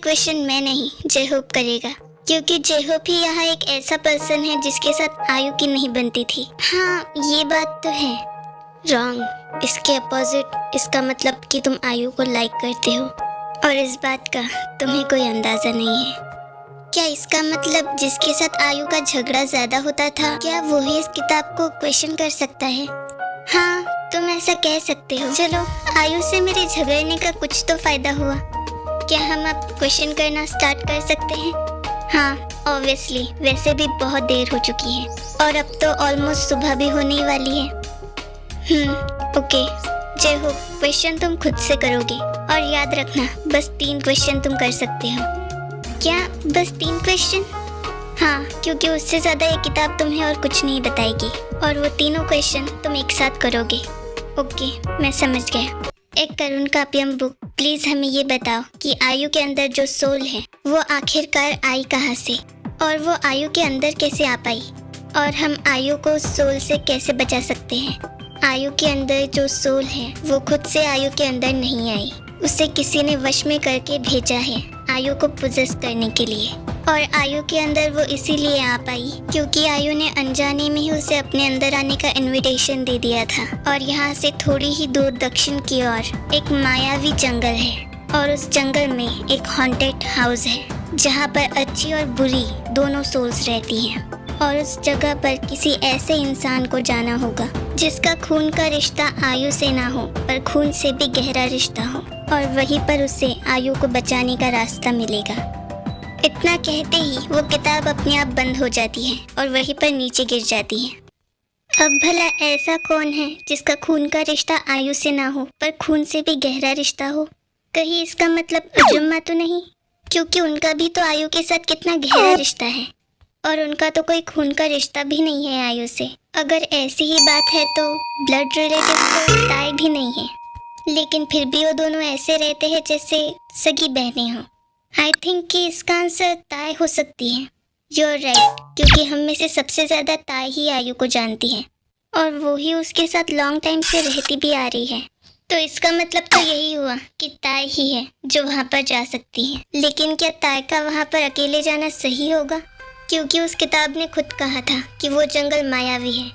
Question मैं नहीं जेहोप करेगा, क्योंकि जेहोप ही यहाँ एक ऐसा पर्सन है जिसके साथ आयु की नहीं बनती थी। हाँ ये बात तो है। रॉन्ग, इसके अपोजिट। इसका मतलब कि तुम आयु को लाइक करते हो और इस बात का तुम्हें कोई अंदाजा नहीं है। क्या इसका मतलब जिसके साथ आयु का झगड़ा ज्यादा होता था, क्या वो ही इस किताब को क्वेश्चन कर सकता है? हाँ तुम ऐसा कह सकते हो। चलो, आयु से मेरे झगड़ने का कुछ तो फायदा हुआ। क्या हम अब क्वेश्चन करना स्टार्ट कर सकते हैं? हाँ ऑब्वियसली, वैसे भी बहुत देर हो चुकी है और अब तो ऑलमोस्ट सुबह भी होने वाली है। ओके। जय हो, क्वेश्चन तुम खुद से करोगे और याद रखना बस 3 क्वेश्चन तुम कर सकते हो। क्या बस 3 क्वेश्चन? हाँ, क्योंकि उससे ज़्यादा ये किताब तुम्हें और कुछ नहीं बताएगी और वो तीनों क्वेश्चन तुम एक साथ करोगे। ओके, मैं समझ गया। एक करुण काव्यम बुक, प्लीज हमें ये बताओ कि आयु के अंदर जो सोल है वो आखिरकार आई कहाँ से और वो आयु के अंदर कैसे आ पाई, और हम आयु को सोल से कैसे बचा सकते हैं? आयु के अंदर जो सोल है वो खुद से आयु के अंदर नहीं आई, उसे किसी ने वश में करके भेजा है आयु को पोजेस करने के लिए, और आयु के अंदर वो इसीलिए आ पाई क्योंकि आयु ने अनजाने में ही उसे अपने अंदर आने का इनविटेशन दे दिया था। और यहाँ से थोड़ी ही दूर दक्षिण की ओर एक मायावी जंगल है और उस जंगल में एक हॉन्टेड हाउस है जहाँ पर अच्छी और बुरी दोनों सोल्स रहती हैं। और उस जगह पर किसी ऐसे इंसान को जाना होगा जिसका खून का रिश्ता आयु से ना हो पर खून से भी गहरा रिश्ता हो, और वहीं पर उसे आयु को बचाने का रास्ता मिलेगा। इतना कहते ही वो किताब अपने आप बंद हो जाती है और वहीं पर नीचे गिर जाती है। अब भला ऐसा कौन है जिसका खून का रिश्ता आयु से ना हो पर खून से भी गहरा रिश्ता हो? कहीं इसका मतलब अजुम्मा तो नहीं, क्योंकि उनका भी तो आयु के साथ कितना गहरा रिश्ता है और उनका तो कोई खून का रिश्ता भी नहीं है आयु से। अगर ऐसी ही बात है तो ब्लड रिलेटिव तो ताई भी नहीं है, लेकिन फिर भी वो दोनों ऐसे रहते हैं जैसे सगी बहनें हों। आई थिंक कि इसका आंसर ताई हो सकती है। यूर राइट, क्योंकि हम में से सबसे ज़्यादा ताई ही आयु को जानती है और वो ही उसके साथ लॉन्ग टाइम से रहती भी आ रही है। तो इसका मतलब तो यही हुआ कि ताई ही है जो वहाँ पर जा सकती है। लेकिन क्या ताई का वहाँ पर अकेले जाना सही होगा? क्योंकि उस किताब ने खुद कहा था कि वो जंगल मायावी है,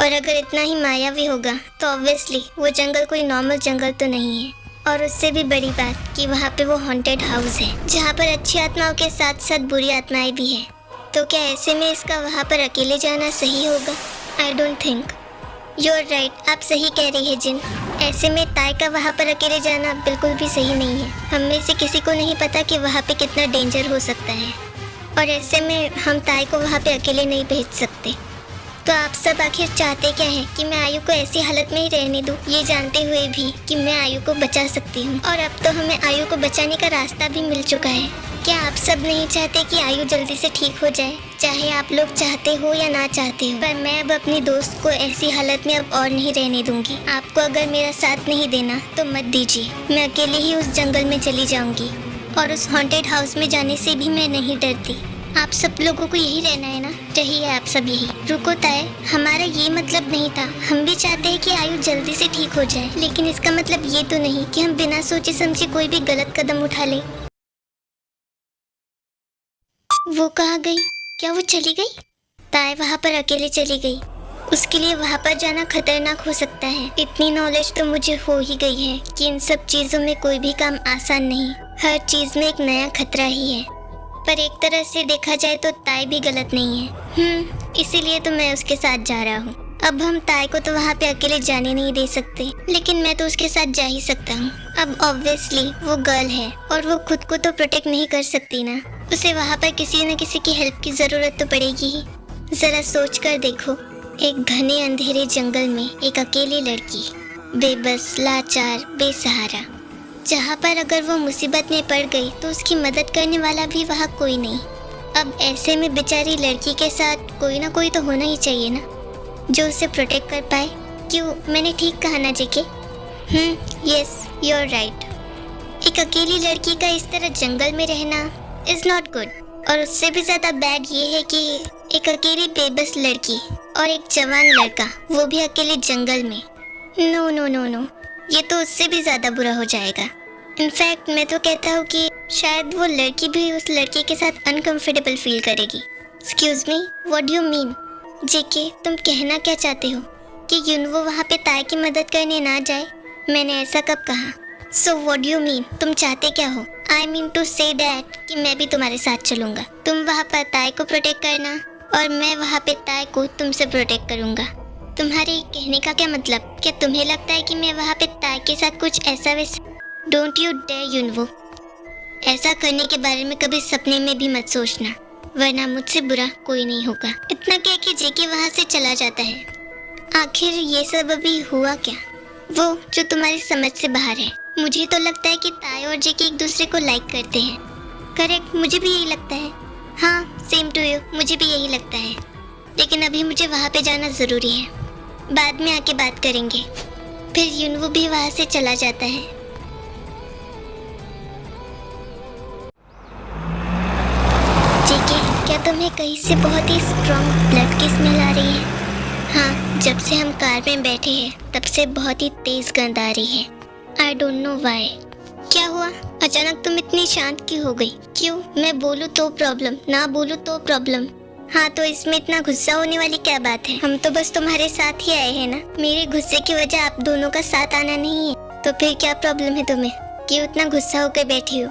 और अगर इतना ही मायावी होगा तो ऑब्वियसली वो जंगल कोई नॉर्मल जंगल तो नहीं है। और उससे भी बड़ी बात कि वहाँ पे वो हॉन्टेड हाउस है जहाँ पर अच्छी आत्माओं के साथ साथ बुरी आत्माएं भी हैं। तो क्या ऐसे में इसका वहाँ पर अकेले जाना सही होगा? I don't think. You're right, आप सही कह रही है जिन। ऐसे में ताई का वहाँ पर अकेले जाना बिल्कुल भी सही नहीं है। हम में से किसी को नहीं पता कि वहाँ पे कितना डेंजर हो सकता है, और ऐसे में हम ताई को वहाँ पे अकेले नहीं भेज सकते। तो आप सब आखिर चाहते क्या हैं कि मैं आयु को ऐसी हालत में ही रहने दूं, ये जानते हुए भी कि मैं आयु को बचा सकती हूँ? और अब तो हमें आयु को बचाने का रास्ता भी मिल चुका है। क्या आप सब नहीं चाहते कि आयु जल्दी से ठीक हो जाए, चाहे आप लोग चाहते हो या ना चाहते हो? पर मैं अब अपनी दोस्त को ऐसी हालत में अब और नहीं रहने दूंगी। आपको अगर मेरा साथ नहीं देना तो मत दीजिए। मैं अकेले ही उस जंगल में चली जाऊंगी और उस हॉन्टेड हाउस में जाने से भी मैं नहीं डरती। आप सब लोगों को यही रहना है ना? रहिए आप सब यही। रुको ताए, हमारा ये मतलब नहीं था। हम भी चाहते हैं कि आयु जल्दी से ठीक हो जाए, लेकिन इसका मतलब ये तो नहीं कि हम बिना सोचे समझे कोई भी गलत कदम उठा ले। वो कहाँ गई? क्या वो चली गई? ताए वहाँ पर अकेले चली गई। उसके लिए वहाँ पर जाना खतरनाक हो सकता है। इतनी नॉलेज तो मुझे हो ही गई है कि इन सब चीज़ों में कोई भी काम आसान नहीं, हर चीज़ में एक नया खतरा ही है। पर एक तरह से देखा जाए तो ताई भी गलत नहीं है। इसीलिए तो मैं उसके साथ जा रहा हूँ। अब हम ताई को तो वहाँ पे अकेले जाने नहीं दे सकते, लेकिन मैं तो उसके साथ जा ही सकता हूँ। अब ऑब्वियसली वो गर्ल है और वो खुद को तो प्रोटेक्ट नहीं कर सकती ना, उसे वहाँ पर किसी न किसी की हेल्प की ज़रूरत तो पड़ेगी ही। ज़रा सोच कर देखो, एक घने अंधेरे जंगल में एक अकेली लड़की, बेबस, लाचार, बेसहारा, जहाँ पर अगर वो मुसीबत में पड़ गई तो उसकी मदद करने वाला भी वहाँ कोई नहीं। अब ऐसे में बेचारी लड़की के साथ कोई ना कोई तो होना ही चाहिए ना, जो उसे प्रोटेक्ट कर पाए। क्यों, मैंने ठीक कहा ना JK? Yes, you are right. एक अकेली लड़की का इस तरह जंगल में रहना इज़ नॉट गुड, और उससे भी ज़्यादा बैड ये है कि एक अकेली बेबस लड़की और एक जवान लड़का, वो भी अकेले जंगल में। नो नो नो नो, ये तो उससे भी ज़्यादा बुरा हो जाएगा। इनफैक्ट मैं तो कहता हूँ कि शायद वो लड़की भी उस लड़के के साथ अनकंफर्टेबल फील करेगी। Excuse me, what do you mean? JK, तुम कहना क्या चाहते हो कि युनवो वहाँ पे ताई की मदद करने ना जाए? मैंने ऐसा कब कहा? So what do you mean? तुम चाहते क्या हो? I mean to say that कि मैं भी तुम्हारे साथ चलूँगा। तुम वहाँ पर ताई को प्रोटेक्ट करना और मैं वहाँ पे ताई को तुमसे प्रोटेक्ट करूँगा। तुम्हारे कहने का क्या मतलब? क्या तुम्हें लगता है कि मैं वहाँ पे ताई के साथ कुछ ऐसा वैसा? डोंट यू डेयर युनवो, ऐसा करने के बारे में कभी सपने में भी मत सोचना, वरना मुझसे बुरा कोई नहीं होगा। इतना कह के जेके वहाँ से चला जाता है। आखिर ये सब अभी हुआ क्या? वो जो तुम्हारी समझ से बाहर है। मुझे तो लगता है कि ताई और जेके एक दूसरे को लाइक करते हैं। करेक्ट, मुझे भी यही लगता है। हाँ, सेम टू यू, मुझे भी यही लगता है। लेकिन अभी मुझे वहाँ पे जाना ज़रूरी है, बाद में आके बात करेंगे। फिर युनवो भी वहाँ से चला जाता है। जेके, क्या तुम्हें कहीं से बहुत ही स्ट्रॉन्ग ब्लड की स्मेल आ रही है? हाँ, जब से हम कार में बैठे हैं तब से बहुत ही तेज गंध आ रही है। I don't know why. क्या हुआ? अचानक तुम इतनी शांत क्यों हो गई? क्यों? मैं बोलूँ तो प्रॉब्लम, ना बोलूँ तो प्रॉब्लम। हाँ, तो इसमें इतना गुस्सा होने वाली क्या बात है? हम तो बस तुम्हारे साथ ही आए हैं ना। मेरे गुस्से की वजह आप दोनों का साथ आना नहीं है, तो फिर क्या प्रॉब्लम है तुम्हें? क्यों इतना गुस्सा होकर बैठी हो?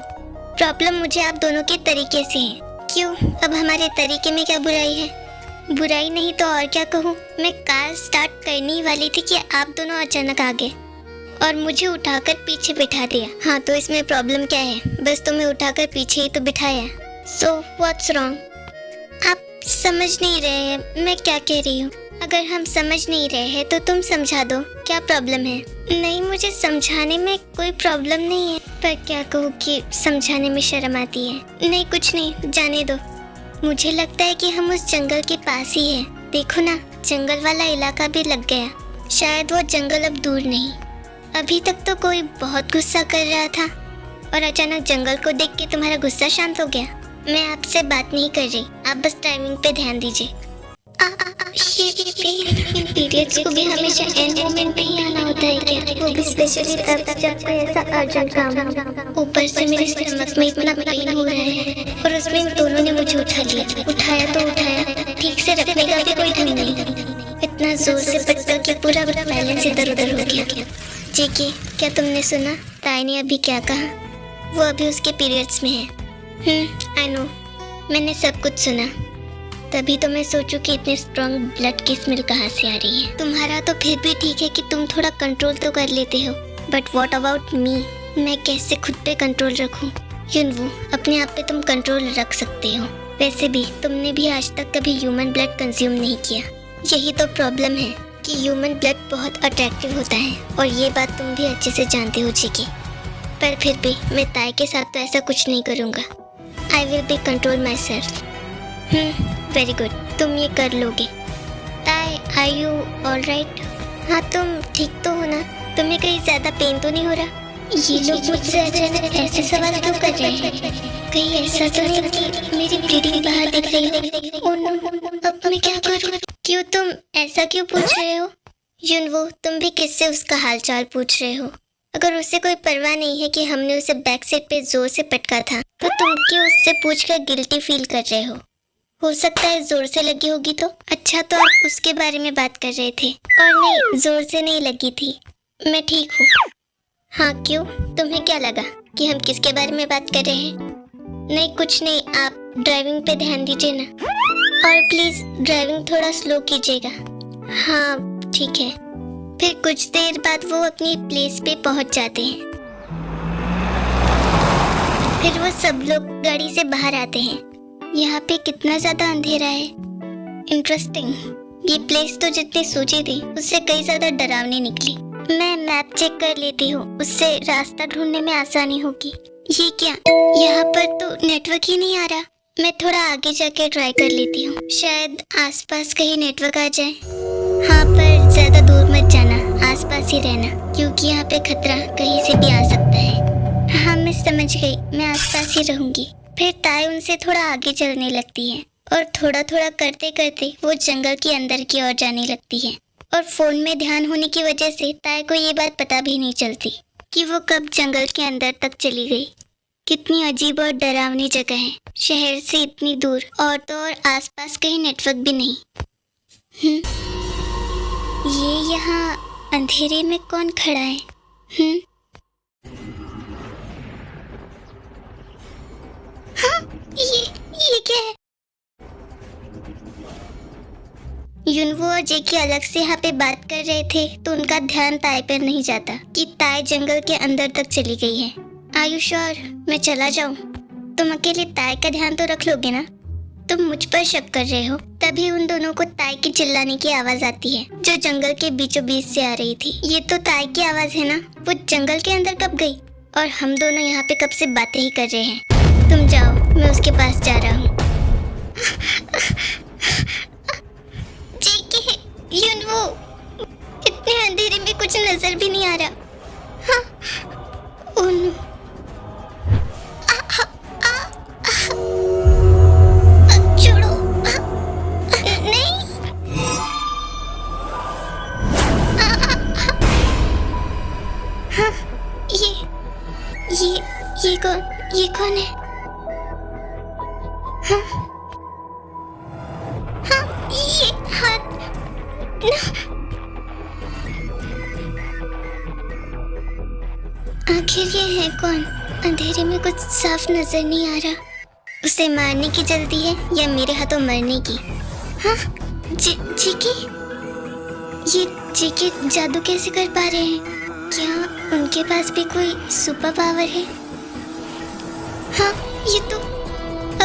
प्रॉब्लम मुझे आप दोनों के तरीके से है। क्यों? अब हमारे तरीके में क्या बुराई है? बुराई नहीं तो और क्या कहूँ। मैं कार स्टार्ट करने ही वाली थी कि आप दोनों अचानक आ गए और मुझे उठाकर पीछे बिठा दिया। हाँ, तो इसमें प्रॉब्लम क्या है? बस तुम्हें उठाकर पीछे ही तो बिठाया। So what's wrong? आप समझ नहीं रहे हैं मैं क्या कह रही हूँ। अगर हम समझ नहीं रहे हैं तो तुम समझा दो, क्या प्रॉब्लम है? नहीं, मुझे समझाने में कोई प्रॉब्लम नहीं है, पर क्या कहूँ कि समझाने में शर्म आती है। नहीं, कुछ नहीं, जाने दो। मुझे लगता है कि हम उस जंगल के पास ही हैं। देखो ना, जंगल वाला इलाका भी लग गया। शायद वो जंगल अब दूर नहीं। अभी तक तो कोई बहुत गुस्सा कर रहा था और अचानक जंगल को देख के तुम्हारा गुस्सा शांत हो गया। मैं आपसे बात नहीं कर रही, आप बस टाइमिंग पे ध्यान दीजिए। पीरियड्स को भी हमेशा एंड मोमेंट पे ही आना होता है क्या? वो भी स्पेशली तब जब कोई ऐसा अर्जेंट काम हो। ऊपर से मेरे स्टमक में इतना पेन हो रहा है और उसमें इन दोनों ने मुझे उठा लिया। उठाया तो उठाया, ठीक से रखने का भी कोई ढंग नहीं। इतना जोर से पटका कि पूरा बैलेंस इधर उधर हो गया। जेके, क्या तुमने सुना ताई ने अभी क्या कहा? वो अभी उसके पीरियड्स में है। आई नो, मैंने सब कुछ सुना। तभी तो मैं सोचूं कि इतने स्ट्रॉन्ग ब्लड की स्मेल कहाँ से आ रही है। तुम्हारा तो फिर भी ठीक है कि तुम थोड़ा कंट्रोल तो कर लेते हो, बट व्हाट अबाउट मी? मैं कैसे खुद पे कंट्रोल रखूं? युनवो, अपने आप पे तुम कंट्रोल रख सकते हो। वैसे भी तुमने भी आज तक कभी ह्यूमन ब्लड कंज्यूम नहीं किया। यही तो प्रॉब्लम है कि ह्यूमन ब्लड बहुत अट्रैक्टिव होता है और ये बात तुम भी अच्छे से जानते हो जेके। पर फिर भी मैं ताई के साथ तो ऐसा कुछ नहीं करूँगा। I will be control my self. Very good, तुम ये कर लोगे। ताई, आर यू ऑल राइट? हाँ, तुम ठीक तो हो ना? तुम्हें कहीं ज़्यादा पेन तो नहीं हो रहा? ये लोग मुझसे अचानक ऐसे सवाल क्यों कर रहे हैं? कहीं ऐसा तो नहीं कि मेरी ब्लीडिंग बाहर दिख रही है? ओह नो, अब मैं क्या करूँ? क्यों तुम ऐसा क्यों पूछ रहे हो? युनवो, तुम भी किससे उसका हालचाल पूछ रहे हो? अगर उसे कोई परवाह नहीं है कि हमने उसे बैक सीट पे जोर से पटका था, तो तुम क्यों उससे पूछकर गिल्टी फील कर रहे हो सकता है जोर से लगी होगी तो। अच्छा, तो आप उसके बारे में बात कर रहे थे? और नहीं, जोर से नहीं लगी थी, मैं ठीक हूँ। हाँ, क्यों? तुम्हें क्या लगा कि हम किसके बारे में बात कर रहे हैं? नहीं, कुछ नहीं, आप ड्राइविंग पे ध्यान दीजिए ना, और प्लीज ड्राइविंग थोड़ा स्लो कीजिएगा। हाँ, ठीक है। फिर कुछ देर बाद वो अपनी प्लेस पे पहुंच जाते हैं। फिर वो सब लोग गाड़ी से बाहर आते हैं। यहाँ पे कितना ज्यादा अंधेरा है। इंटरेस्टिंग, ये प्लेस तो जितनी सोची थी उससे कई ज्यादा डरावनी निकली। मैं मैप चेक कर लेती हूँ, उससे रास्ता ढूंढने में आसानी होगी। ये क्या, यहाँ पर तो नेटवर्क ही नहीं आ रहा। मैं थोड़ा आगे जाके ट्राई कर लेती हूँ, शायद आसपास कहीं नेटवर्क आ जाए। हाँ, पर ज्यादा दूर मत जाना, आसपास ही रहना, क्योंकि यहाँ पे खतरा कहीं से भी आ सकता है। हाँ, मैं समझ गई, मैं आसपास ही रहूंगी। फिर ताई उनसे थोड़ा आगे चलने लगती है और थोड़ा थोड़ा करते करते वो जंगल के अंदर की ओर जाने लगती है। और फोन में ध्यान होने की वजह से ताई को ये बात पता भी नहीं चलती कि वो कब जंगल के अंदर तक चली गई। कितनी अजीब और डरावनी जगह है। शहर से इतनी दूर और तो और आसपास कहीं नेटवर्क भी नहीं। ये यहाँ अंधेरे में कौन खड़ा है? हाँ, ये क्या है? युनवो और जेकी अलग से यहाँ पे बात कर रहे थे तो उनका ध्यान ताई पर नहीं जाता कि ताई जंगल के अंदर तक चली गई है। आर यू श्योर मैं चला जाऊं? तुम अकेले ताई का ध्यान तो रख लोगे ना? तुम मुझ पर शक कर रहे हो। तभी उन दोनों को ताई की चिल्लाने की आवाज आती है जो जंगल के बीचों बीच से आ रही थी। ये तो ताई की आवाज है ना? वो जंगल के अंदर कब गई? और हम दोनों यहाँ पे कब से बातें ही कर रहे हैं। तुम जाओ, मैं उसके पास जा रहा हूँ। युनवो, इतने अंधेरे में कुछ नजर भी नहीं आ रहा। हाँ, छोड़ो, नहीं। हाँ, ये कौन है? हाँ, हाँ, ये हाथ। आखिर ये है कौन? अंधेरे में कुछ साफ नजर नहीं आ रहा। उसे मारने की जल्दी है या मेरे हाथों मरने की? हाँ, जीकी, ये जीकी जादू कैसे कर पा रहे हैं? क्या उनके पास भी कोई सुपर पावर है? हाँ, ये तो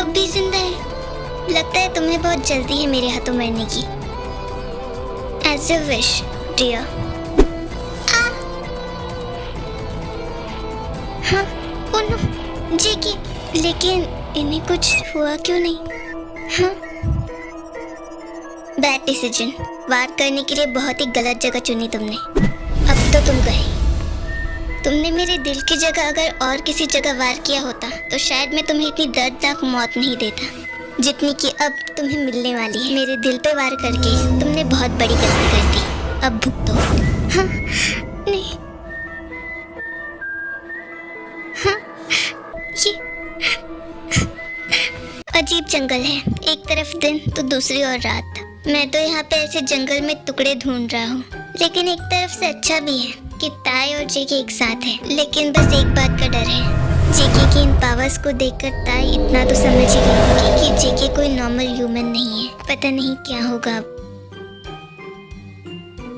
अब भी जिंदा है। लगता है तुम्हें बहुत जल्दी है मेरे हाथों मरने की। As you wish, dear. हाँ, उन जेकी, लेकिन इन्हें कुछ हुआ क्यों नहीं? हाँ, बैड डिसीजन। वार करने के लिए बहुत ही गलत जगह चुनी तुमने। अब तो तुम गए। तुमने मेरे दिल की जगह अगर और किसी जगह वार किया होता तो शायद मैं तुम्हें इतनी दर्दनाक मौत नहीं देता जितनी कि अब तुम्हें मिलने वाली है। मेरे दिल पे वार करके तुमने बहुत बड़ी गलती कर दी। अब भुगतो। हाँ, नहीं। हाँ, ये अजीब जंगल है। एक तरफ दिन तो दूसरी ओर रात। मैं तो यहाँ पे ऐसे जंगल में टुकड़े ढूंढ रहा हूँ, लेकिन एक तरफ से अच्छा भी है कि ताई और जेकी एक साथ है। लेकिन बस एक बात का डर है। जेकी की इन पावर्स को देखकर ताई इतना तो समझ ही गई होगी कि जेकी कोई नॉर्मल ह्यूमन नहीं है। पता नहीं क्या होगा अब।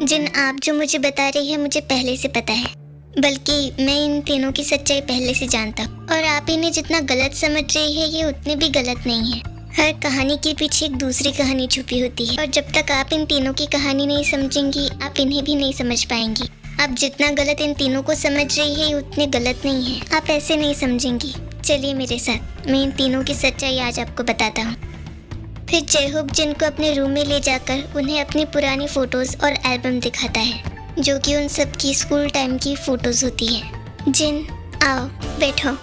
जिन आप जो मुझे बता रही है मुझे पहले से पता है, बल्कि मैं इन तीनों की सच्चाई पहले से जानता हूँ। और आप इन्हें जितना गलत समझ रही है ये उतने भी गलत नहीं है। हर कहानी के पीछे एक दूसरी कहानी छुपी होती है और जब तक आप इन तीनों की कहानी नहीं समझेंगी आप इन्हें भी नहीं समझ पाएंगी। आप जितना गलत इन तीनों को समझ रही है उतने गलत नहीं है। आप ऐसे नहीं समझेंगी। चलिए मेरे साथ, मैं इन तीनों की सच्चाई आज आपको बताता हूँ। फिर जयहोप जिन को अपने रूम में ले जाकर उन्हें अपनी पुरानी फोटोज और एल्बम दिखाता है जो कि उन सब की स्कूल टाइम की फोटोज होती है। जिन, आओ बैठो।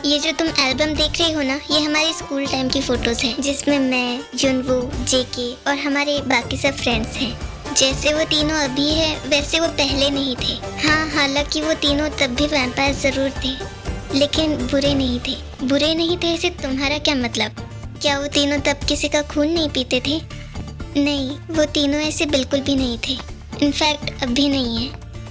ये जो तुम एल्बम देख रही हो ना, ये हमारी स्कूल टाइम की फोटोज हैं जिसमें मैं, युनवो, जेके और हमारे बाकी सब फ्रेंड्स हैं। जैसे वो तीनों अभी है वैसे वो पहले नहीं थे। हाँ, हालांकि वो तीनों तब भी वैम्पायर जरूर थे लेकिन बुरे नहीं थे। बुरे नहीं थे इससे तुम्हारा क्या मतलब? क्या वो तीनों तब किसी का खून नहीं पीते थे? नहीं, वो तीनों ऐसे बिल्कुल भी नहीं थे। इनफैक्ट अब भी नहीं है,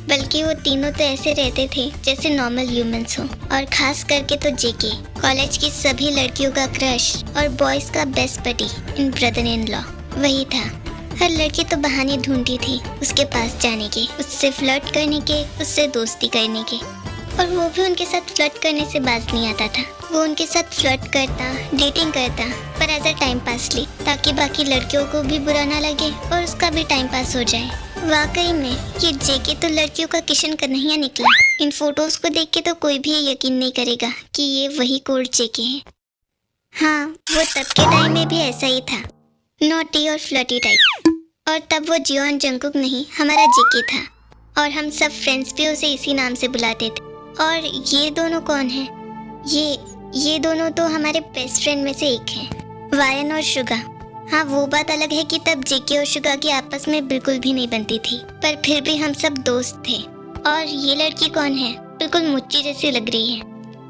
बल्कि वो तीनों तो ऐसे रहते थे जैसे नॉर्मल ह्यूमंस हो। और खास करके तो जेके कॉलेज की सभी लड़कियों का क्रश और बॉयज का best buddy in brother in law वही था। हर लड़की तो बहाने ढूंढती थी उसके पास जाने के, उससे फ्लर्ट करने के, उससे दोस्ती करने के। और वो भी उनके साथ फ्लर्ट करने से बाज नहीं आता था। वो उनके साथ फ्लर्ट करता, डेटिंग करता, पर एज अ टाइम पास ली ताकि बाकी लड़कियों को भी बुरा ना लगे और उसका भी टाइम पास हो जाए। वाकई में ये जेके तो लड़कियों का किशन कन्हैया निकला। इन फोटोज को देख के तो कोई भी यकीन नहीं करेगा कि ये वही कोल्ड जेके है। हाँ, वो तब के टाइम में भी ऐसा ही था, नॉटी और फ्लर्टी टाइप। और तब वो जियोन जंगकुक नहीं, हमारा जेके था और हम सब फ्रेंड्स भी उसे इसी नाम से बुलाते थे। और ये दोनों कौन हैं? ये दोनों तो हमारे बेस्ट फ्रेंड में से एक हैं, वायन और शुगा। हाँ, वो बात अलग है कि तब जेके और शुगा की आपस में बिल्कुल भी नहीं बनती थी, पर फिर भी हम सब दोस्त थे। और ये लड़की कौन है? बिल्कुल मुच्ची जैसी लग रही है।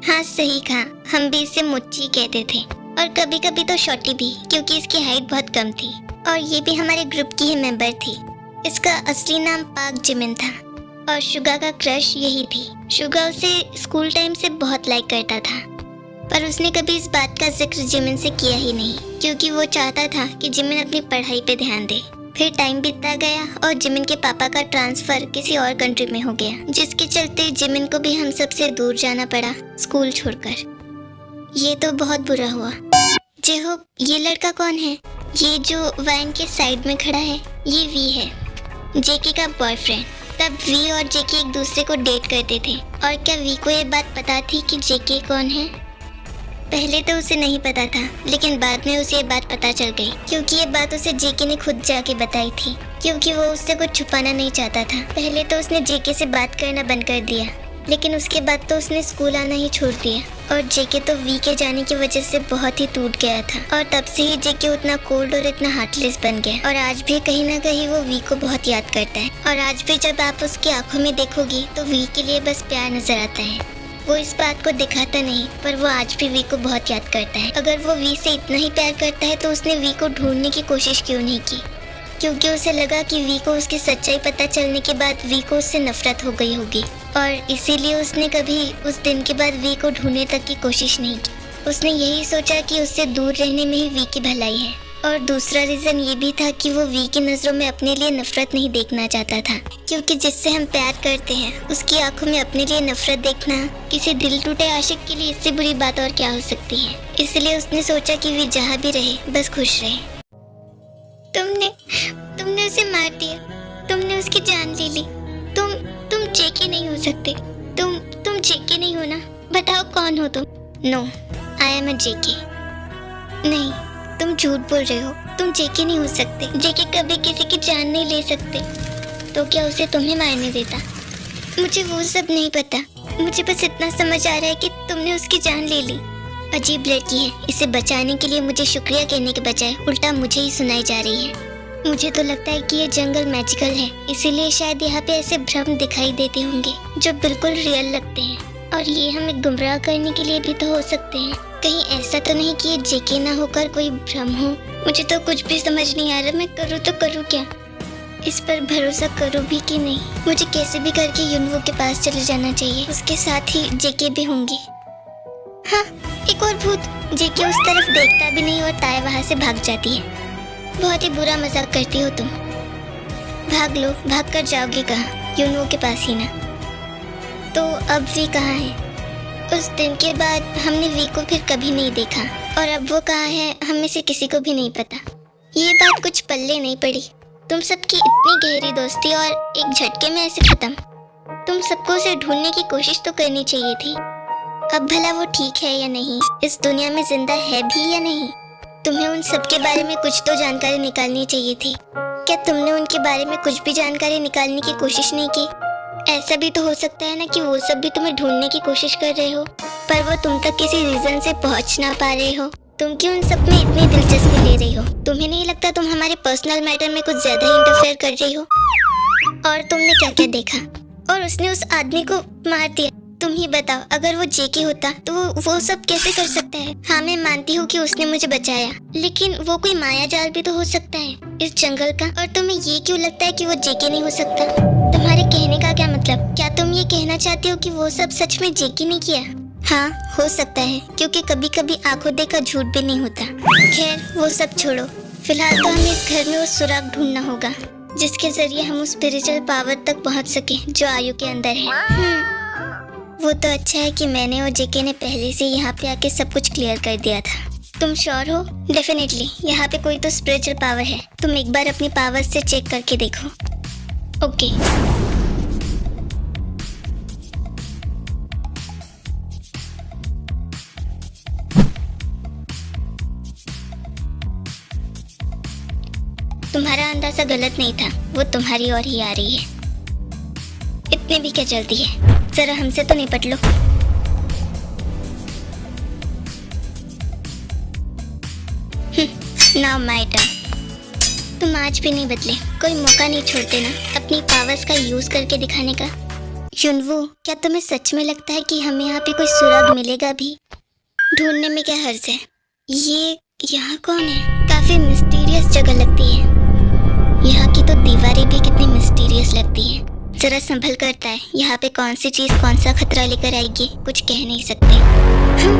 हाँ सही कहा, हम भी इसे मुच्ची कहते थे और कभी कभी तो शॉर्टी भी, क्योंकि इसकी हाइट बहुत कम थी और ये भी हमारे ग्रुप की ही मेंबर थी। इसका असली नाम पाक जिमिन था और शुगा का क्रश यही थी। शुगा उसे स्कूल टाइम से बहुत लाइक करता था, पर उसने कभी इस बात का जिक्र जिमिन से किया ही नहीं, क्योंकि वो चाहता था कि जिमिन अपनी पढ़ाई पे ध्यान दे। फिर टाइम बीतता गया और जिमिन के पापा का ट्रांसफर किसी और कंट्री में हो गया, जिसके चलते जिमिन को भी हम सबसे दूर जाना पड़ा स्कूल छोड़कर। ये तो बहुत बुरा हुआ। जेहोप, ये लड़का कौन है? ये जो वैन के साइड में खड़ा है, ये वी है, जेके का बॉयफ्रेंड। तब वी और जेके एक दूसरे को डेट करते थे। और क्या वी को ये बात पता थी कि जेके कौन है? पहले तो उसे नहीं पता था, लेकिन बाद में उसे ये बात पता चल गई, क्योंकि ये बात उसे जेके ने खुद जाके बताई थी, क्योंकि वो उससे कुछ छुपाना नहीं चाहता था। पहले तो उसने जेके से बात करना बंद कर दिया, लेकिन उसके बाद तो उसने स्कूल आना ही छोड़ दिया। और जेके तो वी के जाने की वजह से बहुत ही टूट गया था और तब से ही जेके उतना कोल्ड और इतना हार्टलेस बन गया। और आज भी कहीं ना कहीं वो वी को बहुत याद करता है। और आज भी जब आप उसकी आंखों में देखोगी तो वी के लिए बस प्यार नजर आता है। वो इस बात को दिखाता नहीं, पर वो आज भी वी को बहुत याद करता है। अगर वो वी से इतना ही प्यार करता है तो उसने वी को ढूंढने की कोशिश क्यों नहीं की? क्योंकि उसे लगा कि वी को उसकी सच्चाई पता चलने के बाद वी को उससे नफरत हो गई होगी, और इसीलिए उसने कभी उस दिन के बाद वी को ढूंढने तक की कोशिश नहीं की। उसने यही सोचा कि उससे दूर रहने में ही वी की भलाई है। और दूसरा रीज़न ये भी था कि वो वी की नज़रों में अपने लिए नफरत नहीं देखना चाहता था, क्योंकि जिससे हम प्यार करते हैं उसकी आंखों में अपने लिए नफरत देखना किसी दिल टूटे आशिक के लिए इससे बुरी बात और क्या हो सकती है। इसलिए उसने सोचा कि वी जहाँ भी रहे बस खुश रहे। तुमने उसे मार दिया, तुमने उसकी जान ले ली। तुम जेके नहीं हो सकते। तुम जेके नहीं हो ना? बताओ कौन हो तुम? नो, आई एम अ जेके। नहीं, तुम झूठ बोल रहे हो। तुम जेके नहीं हो सकते। जेके कभी किसी की जान नहीं ले सकते। तो क्या उसे तुम्हें मारने देता? मुझे वो सब नहीं पता। मुझे बस इतना समझ आ रहा है कि तुमने उसकी जान ले ली। अजीब लड़की है, इसे बचाने के लिए मुझे शुक्रिया कहने के बजाय उल्टा मुझे ही सुनाई जा रही है। मुझे तो लगता है कि ये जंगल मैजिकल है, इसीलिए शायद यहाँ पे ऐसे भ्रम दिखाई देते होंगे जो बिल्कुल रियल लगते हैं। और ये हमें गुमराह करने के लिए भी तो हो सकते हैं। कहीं ऐसा तो नहीं कि ये जेके ना होकर कोई भ्रम हो? मुझे तो कुछ भी समझ नहीं आ रहा। मैं करूँ तो करूँ क्या? इस पर भरोसा करूँ भी कि नहीं? मुझे कैसे भी करके युनवो के पास चले जाना चाहिए। उसके साथ ही जेके भी होंगी। हाँ, एक और भूत। जेके उस तरफ देखता भी नहीं और ताया वहाँ से भाग जाती है। बहुत ही बुरा मजाक करती हो तुम। भाग लो, भाग कर जाओगे कहाँ? युनवो के पास ही ना। तो अब वी कहाँ है? उस दिन के बाद हमने वी को फिर कभी नहीं देखा, और अब वो कहाँ है हम में से किसी को भी नहीं पता। ये बात कुछ पल्ले नहीं पड़ी। तुम सबकी इतनी गहरी दोस्ती और एक झटके में ऐसे खत्म। तुम सबको उसे ढूंढने की कोशिश तो करनी चाहिए थी। अब भला वो ठीक है या नहीं, इस दुनिया में जिंदा है भी या नहीं? तुम्हें उन सब के बारे में कुछ तो जानकारी निकालनी चाहिए थी। क्या तुमने उनके बारे में कुछ भी जानकारी निकालने की कोशिश नहीं की? ऐसा भी तो हो सकता है ना कि वो सब भी तुम्हें ढूंढने की कोशिश कर रहे हो, पर वो तुम तक किसी रीजन से पहुंच ना पा रहे हो। तुम क्यों उन सब में इतनी दिलचस्पी ले रही हो? तुम्हें नहीं लगता तुम हमारे पर्सनल मैटर में कुछ ज्यादा ही इंटरफेयर कर रही हो? और तुमने क्या क्या देखा? और उसने उस आदमी को मार दिया। तुम ही बताओ, अगर वो जेके होता तो वो सब कैसे कर सकता है? हाँ, मैं मानती हूँ कि उसने मुझे बचाया, लेकिन वो कोई माया जाल भी तो हो सकता है इस जंगल का। और तुम्हें ये क्यों लगता है कि वो जेके नहीं हो सकता? तुम्हारे कहने का क्या मतलब? क्या तुम ये कहना चाहती हो कि वो सब सच में जेके ने किया? हाँ, हो सकता है, क्योंकि कभी कभी आंखों देखा झूठ भी नहीं होता। खैर, वो सब छोड़ो। फिलहाल तो हमें इस घर में वो सुराग ढूंढना होगा जिसके जरिए हम उस स्पिरिचुअल पावर तक पहुँच सके जो आयु के अंदर है। वो तो अच्छा है कि मैंने और जेके ने पहले से यहाँ पे आके सब कुछ क्लियर कर दिया था। तुम श्योर हो? डेफिनेटली, यहाँ पे कोई तो स्पिरिचुअल पावर है। तुम एक बार अपनी पावर से चेक करके देखो। ओके। तुम्हारा अंदाजा गलत नहीं था, वो तुम्हारी ओर ही आ रही है। इतने भी क्या जल्दी है? जरा हमसे तो निपट लो। Now my turn. तुम आज भी नहीं बदले, कोई मौका नहीं छोड़ते ना अपनी पावर्स का यूज करके दिखाने का। युनवू, क्या तुम्हें सच में लगता है कि हमें यहाँ पे कोई सुराग मिलेगा भी? ढूंढने में क्या हर्ज है? ये यहाँ कौन है? काफी मिस्टीरियस जगह लगती है। यहाँ की तो दीवारें भी कितनी मिस्टीरियस लगती हैं। जरा संभल करता है, यहाँ पे कौन सी चीज कौन सा खतरा लेकर आएगी कुछ कह नहीं सकते। हाँ?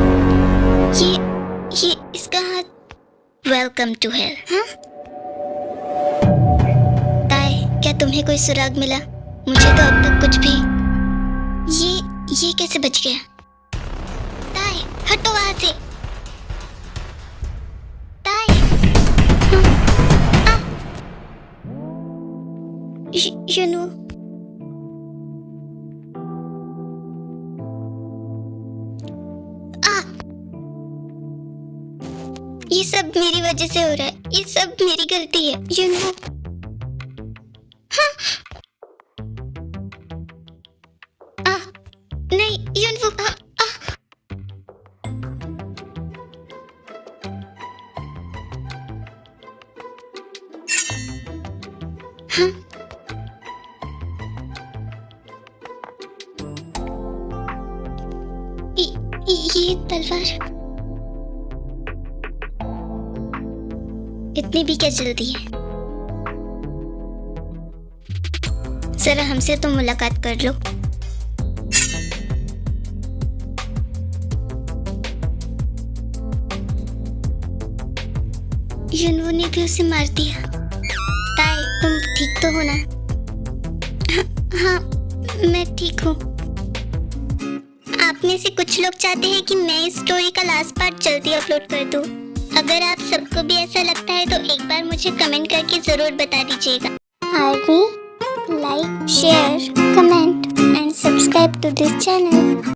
ये इसका हाथ। Welcome to hell. हाँ? ताए, क्या तुम्हें कोई सुराग मिला? मुझे तो अब तक कुछ भी। ये कैसे बच गया? ताए, हटो वहां से। ताए। हाँ? युनवू, ये सब मेरी वजह से हो रहा है। ये सब मेरी गलती है युनवू। हाँ? नहीं युनवू। हाँ? ये तलवार। इतनी भी क्या जल्दी है? जरा हमसे तो मुलाकात कर लो। युनवू ने भी उसे मार दिया। ताए, तुम ठीक तो हो ना? हाँ, मैं ठीक हूँ। आप में से कुछ लोग चाहते हैं कि मैं इस स्टोरी का लास्ट पार्ट जल्दी अपलोड कर दूँ। अगर आप सबको भी ऐसा लगता है तो एक बार मुझे कमेंट करके जरूर बता दीजिएगा। Like, share, comment and subscribe to this channel.